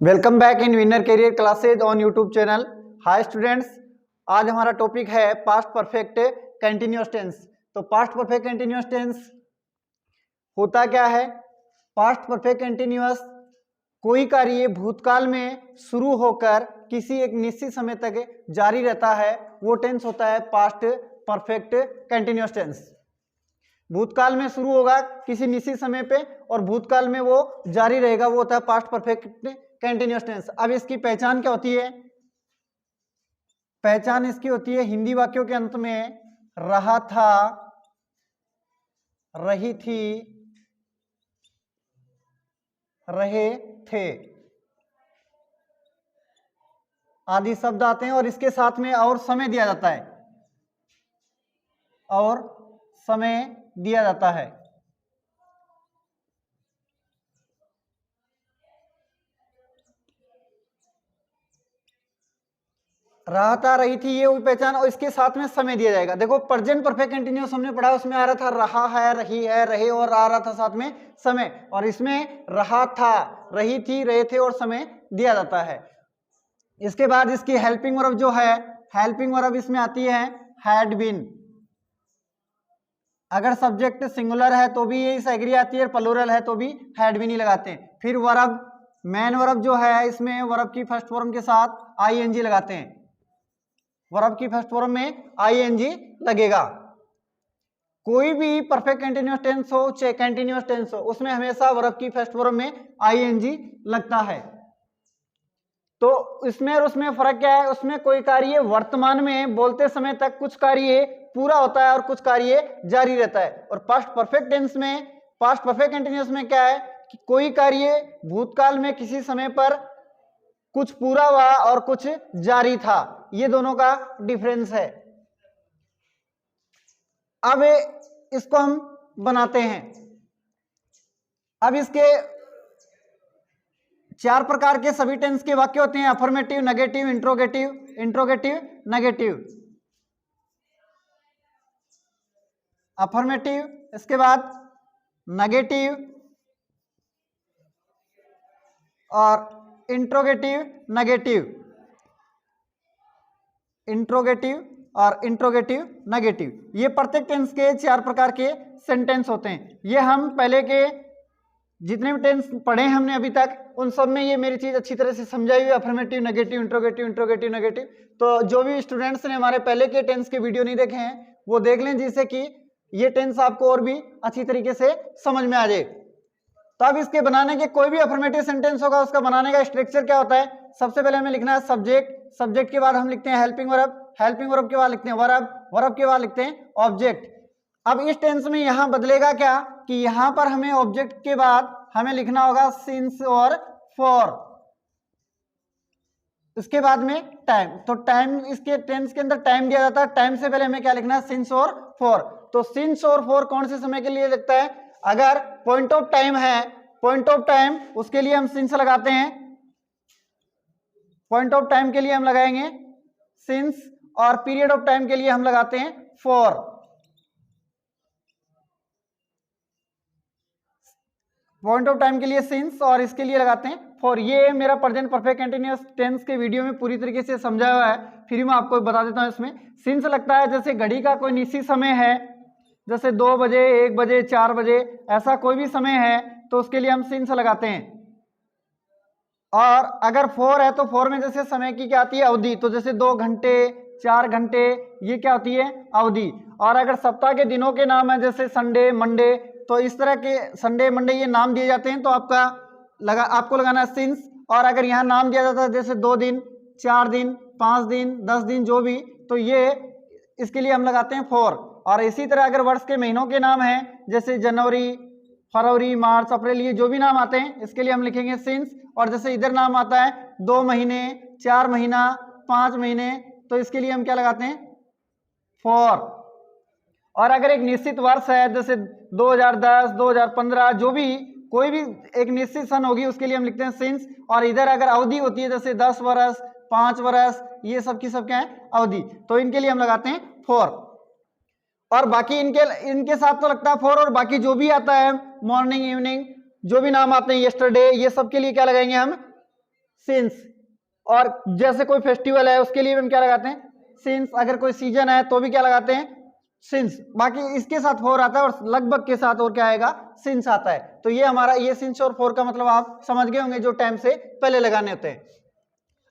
Welcome back in winner career classes on YouTube channel. Hi students, आज हमारा topic है past perfect continuous tense. तो past perfect continuous tense होता क्या है? पास्ट परफेक्ट कंटिन्यूअस कोई कार्य भूतकाल में शुरू होकर किसी एक निश्चित समय तक जारी रहता है, वो टेंस होता है पास्ट परफेक्ट कंटिन्यूअस टेंस। भूतकाल में शुरू होगा किसी निश्चित समय पे और भूतकाल में वो जारी रहेगा, वो होता है पास्ट परफेक्ट कंटिन्यूअस टेंस। अब इसकी पहचान क्या होती है? पहचान इसकी होती है हिंदी वाक्यों के अंत में रहा था, रही थी, रहे थे आदि शब्द आते हैं और इसके साथ में और समय दिया जाता है, और समय दिया जाता है। रहा था, रही थी, ये हुई पहचान और इसके साथ में समय दिया जाएगा। देखो प्रेजेंट परफेक्ट कंटिन्यूअस हमने पढ़ा, उसमें आ रहा था रहा है, रही है, रहे और आ रहा था साथ में समय, और इसमें रहा था, रही थी, रहे थे और समय दिया जाता है। इसके बाद इसकी हेल्पिंग वर्ब जो है, हेल्पिंग वर्ब इसमें आती है हैड बीन। अगर सब्जेक्ट सिंगुलर है तो भी ये एग्री आती है, प्लूरल है तो भी हैड बीन ही लगाते हैं। फिर वर्ब, मेन वर्ब जो है, इसमें वर्ब की फर्स्ट फॉर्म के साथ आईएनजी लगाते हैं। वर्ब की फर्स्ट फॉर्म में आईएनजी लगेगा। कोई भी परफेक्ट कंटिन्यूअस टेंस हो चाहे कंटिन्यूअस टेंस हो, उसमें हमेशा वर्ब की फर्स्ट फॉर्म में आईएनजी लगता है। तो इसमें और उसमें फर्क क्या है? उसमें कोई कार्य वर्तमान में बोलते समय तक कुछ कार्य पूरा होता है और कुछ कार्य जारी रहता है। और पास्ट परफेक्ट टेंस में, पास्ट परफेक्ट कंटिन्यूअस में क्या है कि कोई कार्य भूतकाल में किसी समय पर कुछ पूरा हुआ और कुछ जारी था, ये दोनों का डिफरेंस है। अब इसको हम बनाते हैं। अब इसके चार प्रकार के सभी टेंस के वाक्य होते हैं, affirmative, negative, interrogative, interrogative, negative. Affirmative, इसके बाद नेगेटिव और इंट्रोगेटिव, नेगेटिव, इंट्रोगेटिव और इंट्रोगेटिव, नेगेटिव। ये प्रत्येक टेंस के चार प्रकार के सेंटेंस होते हैं। ये हम पहले के जितने भी टेंस पढ़े हैं हमने अभी तक, उन सब में ये मेरी चीज अच्छी तरह से समझाई हुई है, affirmative, negative, interrogative, interrogative, negative. तो जो भी स्टूडेंट्स ने हमारे पहले के टेंस के वीडियो नहीं देखे हैं वो देख लें, जिससे कि ये टेंस आपको और भी अच्छी तरीके से समझ में आ जाए। तो अब इसके बनाने के कोई भी अफर्मेटिव सेंटेंस होगा, उसका बनाने का स्ट्रक्चर क्या होता है? सबसे पहले हमें लिखना है सब्जेक्ट, सब्जेक्ट के बाद हम लिखते हैं हेल्पिंग वर्ब, हेल्पिंग वर्ब के बाद लिखते हैं वर्ब, वर्ब के बाद लिखते हैं ऑब्जेक्ट। अब इस टेंस में यहां बदलेगा क्या कि यहां पर हमें ऑब्जेक्ट के बाद हमें लिखना होगा सिंस और फॉर, इसके बाद में टाइम। तो टाइम, इसके टेंस के अंदर टाइम दिया जाता है, टाइम से पहले हमें क्या लिखना है? सिंस और फॉर। तो सिंस और फॉर कौन से समय के लिए लगता है? अगर पॉइंट ऑफ टाइम है, पॉइंट ऑफ टाइम, उसके लिए हम सिंस लगाते हैं, पॉइंट ऑफ टाइम के लिए हम लगाएंगे सिंस, और पीरियड ऑफ टाइम के लिए हम लगाते हैं फॉर। पॉइंट ऑफ टाइम के लिए सिंस और इसके लिए लगाते हैं फॉर। ये मेरा प्रेजेंट परफेक्ट कंटीन्यूअस टेंस के वीडियो में पूरी तरीके से समझाया हुआ है, फिर मैं आपको बता देता हूं। इसमें सिंस लगता है जैसे घड़ी का कोई निश्चित समय है, जैसे 2 बजे, 1 बजे, 4 बजे, ऐसा कोई भी समय है तो उसके लिए हम सिंस लगाते हैं। और अगर फॉर है तो फॉर में जैसे समय की क्या आती है? अवधि। तो जैसे 2 घंटे, 4 घंटे, ये क्या होती है? अवधि। और अगर सप्ताह के दिनों के नाम है जैसे संडे, मंडे, तो इस तरह के संडे, मंडे ये नाम दिए जाते हैं, तो आपको लगाना है सिंस। और अगर यहाँ नाम दिया जाता है जैसे 2 दिन, 4 दिन, 5 दिन, 10 दिन, जो भी, तो ये इसके लिए हम लगाते हैं फॉर। और इसी तरह अगर वर्ष के महीनों के नाम हैं जैसे जनवरी, फरवरी, मार्च, अप्रैल, ये जो भी नाम आते हैं इसके लिए हम लिखेंगे सिंस। और जैसे इधर नाम आता है 2 महीने, 4 महीना, 5 महीने, तो इसके लिए हम क्या लगाते हैं? फॉर। और अगर एक निश्चित वर्ष है जैसे 2010, 2015, जो भी कोई भी एक निश्चित सन होगी, उसके लिए हम लिखते हैं सिंस। और इधर अगर अवधि होती है जैसे 10 वर्ष, 5 वर्ष, ये सब की सब क्या है? अवधि, तो इनके लिए हम लगाते हैं फॉर। और बाकी इनके साथ तो लगता है फॉर, और बाकी जो भी आता है मॉर्निंग, इवनिंग, जो भी नाम आते हैं, यस्टरडे, ये सब के लिए क्या लगाएंगे हम? सिंस। और जैसे कोई फेस्टिवल है उसके लिए भी हम क्या लगाते हैं, सिंस। अगर कोई सीजन है तो भी क्या लगाते हैं, सिंस। बाकी इसके साथ फॉर आता है और लगभग के साथ और क्या आएगा, सिंस आता है। तो ये हमारा ये सिंस और फॉर का मतलब आप समझ गए होंगे, जो टाइम से पहले लगाने होते हैं।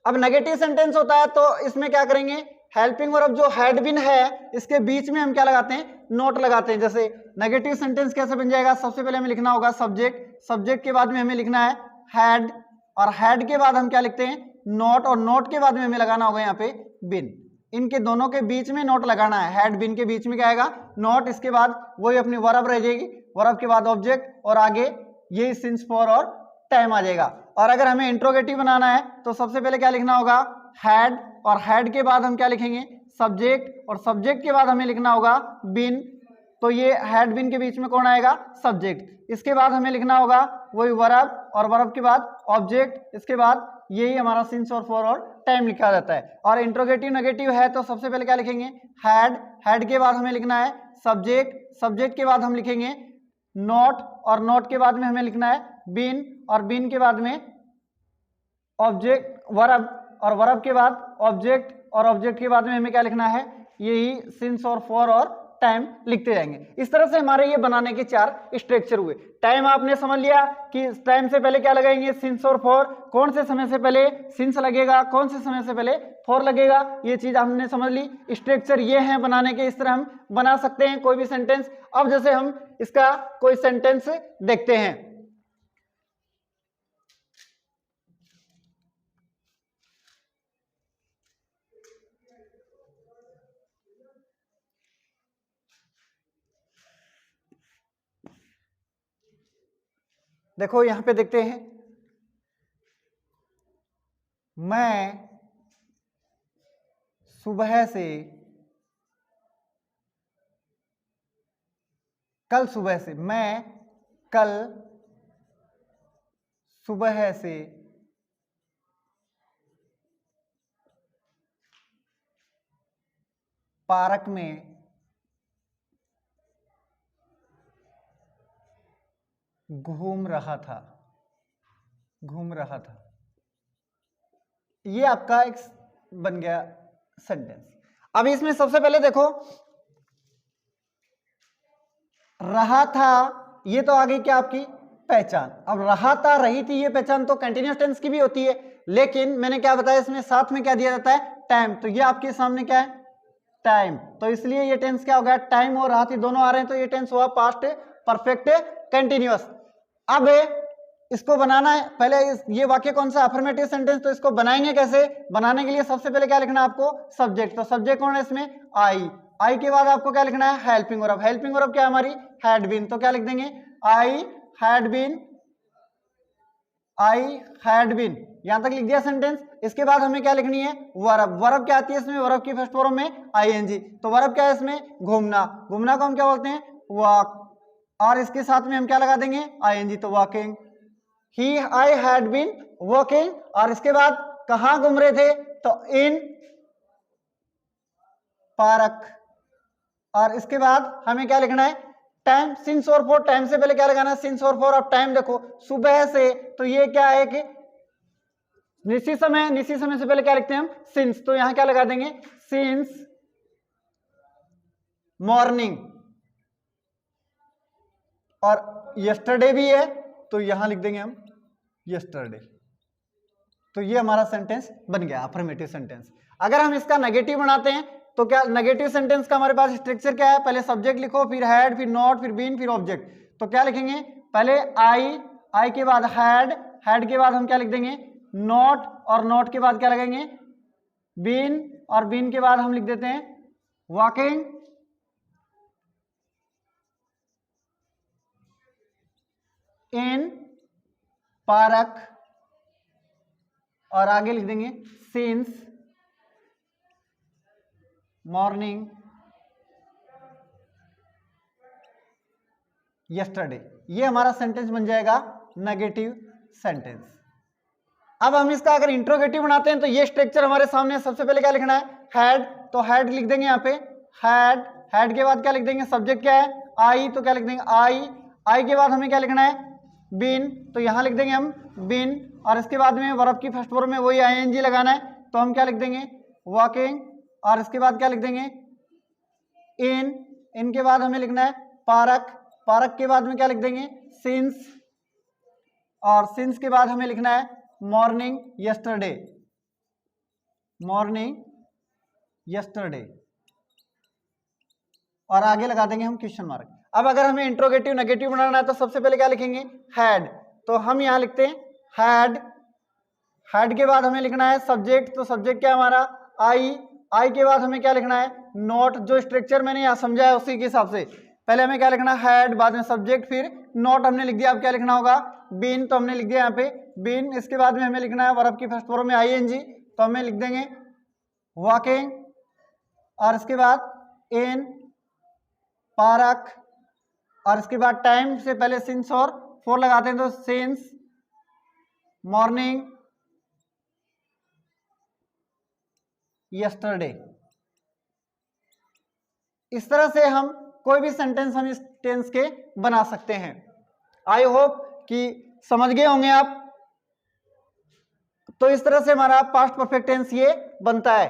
अब नेगेटिव सेंटेंस होता है तो इसमें क्या करेंगे, हेल्पिंग वर्ब जो हैड बीन है इसके बीच में हम क्या लगाते हैं, नॉट लगाते हैं। जैसे नेगेटिव सेंटेंस कैसे बन जाएगा, सबसे पहले हमें लिखना होगा सब्जेक्ट, सब्जेक्ट के बाद में हमें लिखना है हैड, और हैड के बाद हम क्या लिखते हैं, नॉट, और नॉट के बाद में हमें लगाना होगा यहाँ पे बिन। इनके दोनों के बीच में नॉट लगाना है, हैड बिन के बीच में क्या आएगा, नॉट। इसके बाद वही अपनी वर्ब रह जाएगी, वर्ब के बाद ऑब्जेक्ट, और आगे ये सिंस फॉर और टाइम आ जाएगा। और अगर हमें इंट्रोगेटिव बनाना है तो सबसे पहले क्या लिखना होगा, हैड, और हैड के बाद हम क्या लिखेंगे, सब्जेक्ट, और सब्जेक्ट के बाद हमें लिखना होगा बिन। तो ये हैड बिन के बीच में कौन आएगा, सब्जेक्ट। इसके बाद हमें लिखना होगा वही वर्ब, और वर्ब के बाद ऑब्जेक्ट। इसके बाद यही हमारा सिंस और फॉर और टाइम लिखा जाता है। और इंट्रोगेटिव नेगेटिव है तो सबसे पहले क्या लिखेंगे, हैड, हैड के बाद हमें लिखना है सब्जेक्ट, सब्जेक्ट के बाद हम लिखेंगे नॉट, और नॉट के बाद में हमें लिखना है बिन, और बिन के बाद में ऑब्जेक्ट वर्ब, और वर्ब के बाद ऑब्जेक्ट, और ऑब्जेक्ट के बाद में हमें क्या लिखना है, यही सिंस और फॉर और टाइम लिखते जाएंगे। इस तरह से हमारे ये बनाने के 4 स्ट्रक्चर हुए। टाइम आपने समझ लिया कि टाइम से पहले क्या लगाएंगे, सिंस और फॉर। कौन से समय से पहले सिंस लगेगा, कौन से समय से पहले फॉर लगेगा, ये चीज हमने समझ ली। स्ट्रक्चर ये है बनाने के, इस तरह हम बना सकते हैं कोई भी सेंटेंस। अब जैसे हम इसका कोई सेंटेंस देखते हैं। देखो यहां पे देखते हैं, मैं सुबह से, कल सुबह से, मैं कल सुबह से पार्क में घूम रहा था, घूम रहा था। ये आपका एक बन गया सेंटेंस। अब इसमें सबसे पहले देखो, रहा था, ये तो आ गई क्या आपकी पहचान। अब रहा था, रही थी, ये पहचान तो कंटिन्यूअस टेंस की भी होती है, लेकिन मैंने क्या बताया इसमें साथ में क्या दिया जाता है, टाइम। तो ये आपके सामने क्या है, टाइम। तो इसलिए ये टेंस क्या हो गया, टाइम और रहा थी दोनों आ रहे हैं, तो ये टेंस हुआ पास्ट परफेक्ट कंटिन्यूअस। अब इसको बनाना है, पहले ये वाक्य कौन सा, अफर्मेटिव सेंटेंस। तो इसको बनाएंगे कैसे, बनाने के लिए सबसे पहले क्या लिखना है आपको, सब्जेक्ट। तो सब्जेक्ट कौन है इसमें, आई, आई के बाद आपको क्या लिखना है, हेल्पिंग वर्ब। हेल्पिंग वर्ब क्या है हमारी, हैड बीन। तो क्या लिख देंगे, I had been, I had been. यहां तक लिख दिया सेंटेंस। इसके बाद हमें क्या लिखनी है, वर्ब। वर्ब क्या आती है इसमें, वर्ब की फर्स्ट फॉर्म में आईएनजी। तो वर्ब क्या है इसमें, घूमना। घूमना को हम क्या बोलते हैं, वॉक, और इसके साथ में हम क्या लगा देंगे, आईएनजी, तो वॉकिंग। ही आई हैड बीन वॉकिंग। और इसके बाद कहां घूम रहे थे, तो इन पार्क। और इसके बाद हमें क्या लिखना है, टाइम, सिंस और फॉर। टाइम से पहले क्या लगाना है, सिंस और फॉर। अब टाइम देखो सुबह से, तो ये क्या है कि निश्चित समय, निश्चित समय से पहले क्या लिखते हैं हम, सिंस। तो यहां क्या लगा देंगे, सिंस मॉर्निंग। और यस्टरडे भी है तो यहां लिख देंगे हम यस्टरडे। तो ये हमारा सेंटेंस बन गया अफर्मेटिव सेंटेंस। अगर हम इसका नेगेटिव बनाते हैं तो क्या, नेगेटिव सेंटेंस का हमारे पास स्ट्रक्चर क्या है, पहले सब्जेक्ट लिखो, फिर हैड, फिर नॉट, फिर बीन, फिर ऑब्जेक्ट। तो क्या लिखेंगे, पहले आई, आई के बाद हैड, हैड के बाद हम क्या लिख देंगे, नॉट, और नॉट के बाद क्या लगेंगे, बीन, और बीन के बाद हम लिख देते हैं वॉकिंग, इन पार्क, और आगे लिख देंगे सिंस मॉर्निंग यस्टरडे। ये हमारा सेंटेंस बन जाएगा नेगेटिव सेंटेंस। अब हम इसका अगर इंट्रोगेटिव बनाते हैं तो ये स्ट्रक्चर हमारे सामने। सबसे पहले क्या लिखना है, हैड। तो हैड लिख देंगे यहाँ पे हैड, हैड के बाद क्या लिख देंगे, सब्जेक्ट क्या है आई, तो क्या लिख देंगे आई, आई के बाद हमें क्या लिखना है, बीन। तो यहां लिख देंगे हम बीन, और इसके बाद में वर्ब की फर्स्ट फॉर्म में वही आईएनजी लगाना है, तो हम क्या लिख देंगे, वॉकिंग, और इसके बाद क्या लिख देंगे, इनके बाद हमें लिखना है पार्क, पार्क के बाद में क्या लिख देंगे, सिंस, और सिंस के बाद हमें लिखना है मॉर्निंग यस्टरडे, मॉर्निंग यस्टरडे, और आगे लगा देंगे हम क्वेश्चन मार्क। अब अगर हमें इंट्रोगेटिव नेगेटिव बनाना है तो सबसे पहले क्या लिखेंगे, हैड, तो हम यहां लिखते हैं हैड, हैड के बाद हमें लिखना है सब्जेक्ट, तो सब्जेक्ट क्या हमारा आई के बाद हमें क्या लिखना है नोट, जो स्ट्रक्चर मैंने यहाँ समझा है उसी के हिसाब से पहले हमें क्या लिखना है हैड, बाद में सब्जेक्ट, फिर नोट हमने लिख दिया। अब क्या लिखना होगा, बीन, तो हमने लिख दिया यहाँ पे बीन। इसके बाद में हमें लिखना है वर्ब की फर्स्ट फॉर्म में आईएनजी, तो हमें लिख देंगे वॉकिंग, और इसके बाद इन पार्क, और इसके बाद टाइम से पहले सिंस और फोर लगाते हैं, तो सिंस मॉर्निंग यस्टरडे। इस तरह से हम कोई भी सेंटेंस हम इस टेंस के बना सकते हैं। आई होप कि समझ गए होंगे आप। तो इस तरह से हमारा पास्ट परफेक्ट टेंस ये बनता है।